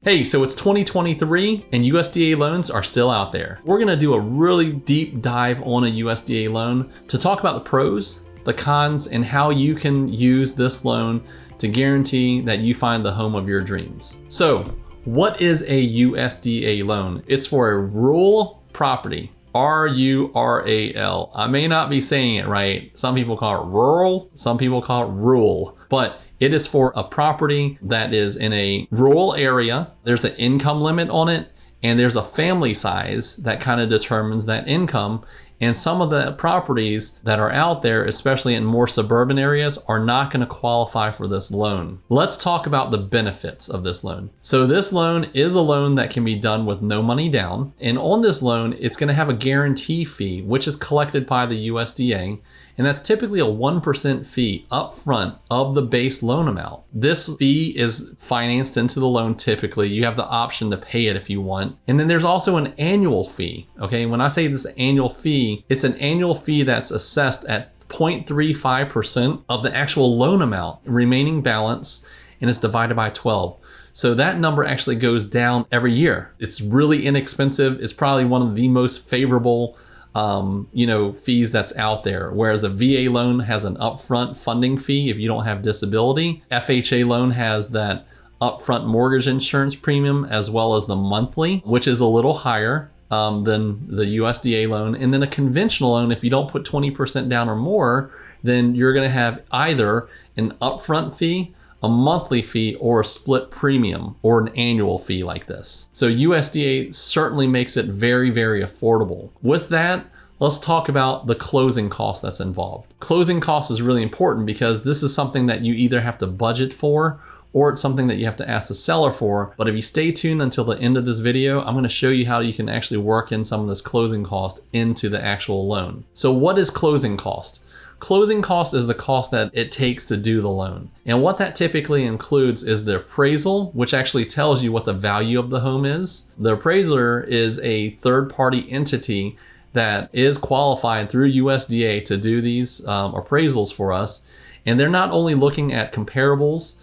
Hey, so it's 2023 and USDA loans are still out there. We're gonna do a really deep dive on a USDA loan to talk about the pros, the cons, and how you can use this loan to guarantee that you find the home of your dreams. So, what is a USDA loan? It's for a rural property. R-U-R-A-L. I may not be saying it right. Some people call it rural, some people call it rural, but it is for a property that is in a rural area. There's an income limit on it, and there's a family size that kind of determines that income. And some of the properties that are out there, especially in more suburban areas, are not going to qualify for this loan. Let's talk about the benefits of this loan. So this loan is a loan that can be done with no money down. And on this loan, it's going to have a guarantee fee, which is collected by the USDA. And that's typically a 1% fee upfront of the base loan amount. This fee is financed into the loan typically. You have the option to pay it if you want. And then there's also an annual fee. Okay, when I say this annual fee, it's an annual fee that's assessed at 0.35% of the actual loan amount, remaining balance, and it's divided by 12. So that number actually goes down every year. It's really inexpensive. It's probably one of the most favorable fees that's out there. Whereas a VA loan has an upfront funding fee if you don't have disability. FHA loan has that upfront mortgage insurance premium as well as the monthly, which is a little higher than the USDA loan. And then a conventional loan, if you don't put 20% down or more, then you're going to have either an upfront fee, a monthly fee, or a split premium or an annual fee like this. So USDA certainly makes it very, very affordable. With that, let's talk about the closing cost that's involved. Closing cost is really important because this is something that you either have to budget for or it's something that you have to ask the seller for. But if you stay tuned until the end of this video, I'm going to show you how you can actually work in some of this closing cost into the actual loan. So what is closing cost? Closing cost is the cost that it takes to do the loan. And what that typically includes is the appraisal, which actually tells you what the value of the home is. The appraiser is a third-party entity that is qualified through USDA to do these appraisals for us. And they're not only looking at comparables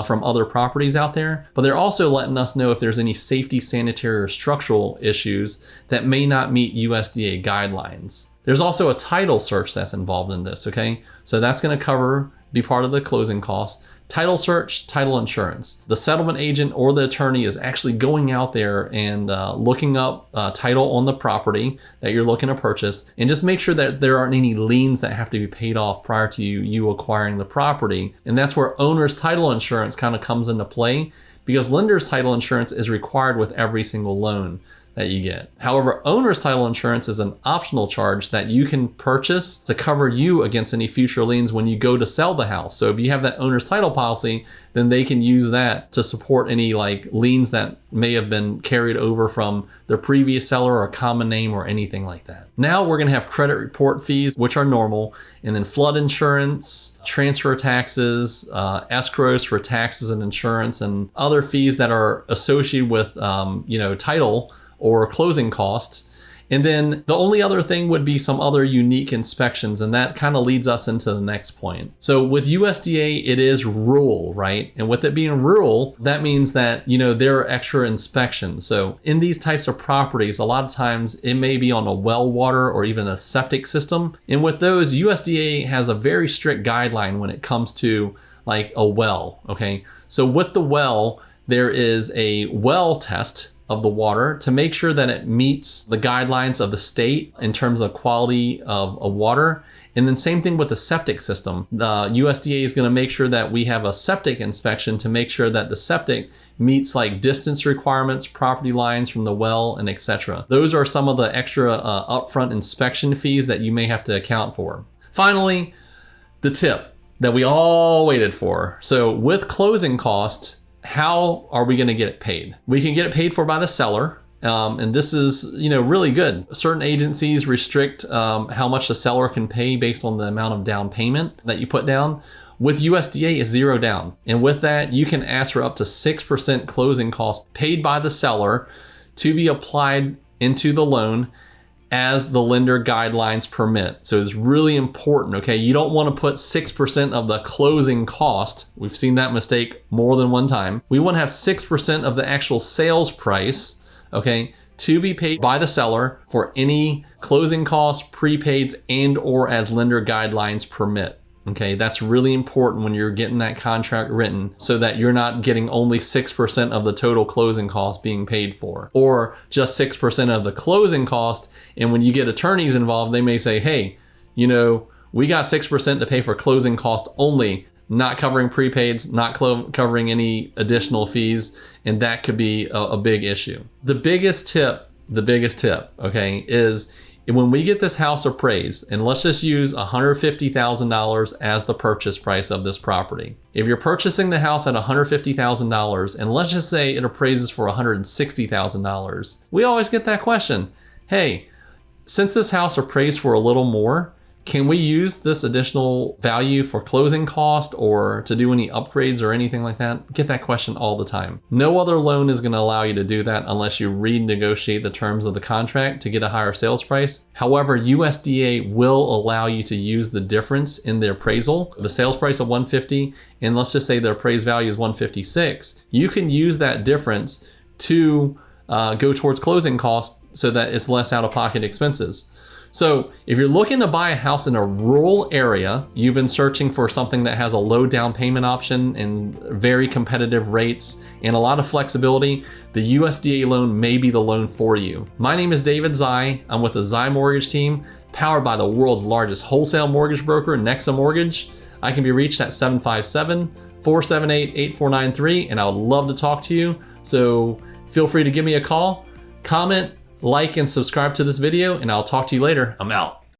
from other properties out there, but they're also letting us know if there's any safety, sanitary, or structural issues that may not meet USDA guidelines. There's also a title search that's involved in this, okay? So that's gonna be part of the closing cost. Title search, title insurance. The settlement agent or the attorney is actually going out there and looking up title on the property that you're looking to purchase, and just make sure that there aren't any liens that have to be paid off prior to you acquiring the property. And that's where owner's title insurance kind of comes into play, because lender's title insurance is required with every single loan that you get. However, owner's title insurance is an optional charge that you can purchase to cover you against any future liens when you go to sell the house. So if you have that owner's title policy, then they can use that to support any like liens that may have been carried over from the previous seller or a common name or anything like that. Now we're gonna have credit report fees, which are normal, and then flood insurance, transfer taxes, escrows for taxes and insurance, and other fees that are associated with title or closing costs. And then the only other thing would be some other unique inspections, and that kind of leads us into the next point. So with USDA, it is rural, right? And with it being rural, that means that, there are extra inspections. So in these types of properties, a lot of times it may be on a well water or even a septic system. And with those, USDA has a very strict guideline when it comes to like a well, okay? So with the well, there is a well test of the water to make sure that it meets the guidelines of the state in terms of quality of water. And then same thing with the septic system. The USDA is going to make sure that we have a septic inspection to make sure that the septic meets like distance requirements, property lines from the well, and etc. Those are some of the extra upfront inspection fees that you may have to account for. Finally, the tip that we all waited for. So with closing costs, how are we going to get it paid? We can get it paid for by the seller. And this is, really good. Certain agencies restrict how much the seller can pay based on the amount of down payment that you put down. With USDA, it's zero down. And with that, you can ask for up to 6% closing costs paid by the seller to be applied into the loan as the lender guidelines permit. So it's really important, okay? You don't want to put 6% of the closing cost. We've seen that mistake more than one time. We want to have 6% of the actual sales price, okay, to be paid by the seller for any closing costs, prepaids, and or as lender guidelines permit. Okay, that's really important when you're getting that contract written so that you're not getting only 6% of the total closing cost being paid for, or just 6% of the closing cost. And when you get attorneys involved, they may say, hey, you know, we got 6% to pay for closing cost only, not covering prepaids, not covering any additional fees. And that could be a big issue. The biggest tip, okay, is when we get this house appraised, and let's just use $150,000 as the purchase price of this property. If you're purchasing the house at $150,000, and let's just say it appraises for $160,000, we always get that question. Hey, since this house appraised for a little more, can we use this additional value for closing cost or to do any upgrades or anything like that? Get that question all the time. No other loan is going to allow you to do that unless you renegotiate the terms of the contract to get a higher sales price. However, USDA will allow you to use the difference in the appraisal, the sales price of $150, and let's just say the appraised value is $156. You can use that difference to go towards closing costs so that it's less out-of-pocket expenses. So if you're looking to buy a house in a rural area, you've been searching for something that has a low down payment option and very competitive rates and a lot of flexibility, the USDA loan may be the loan for you. My name is David Zai. I'm with the Zai Mortgage team, powered by the world's largest wholesale mortgage broker, Nexa Mortgage. I can be reached at 757-478-8493, and I would love to talk to you. So feel free to give me a call, comment, like, and subscribe to this video, and I'll talk to you later. I'm out.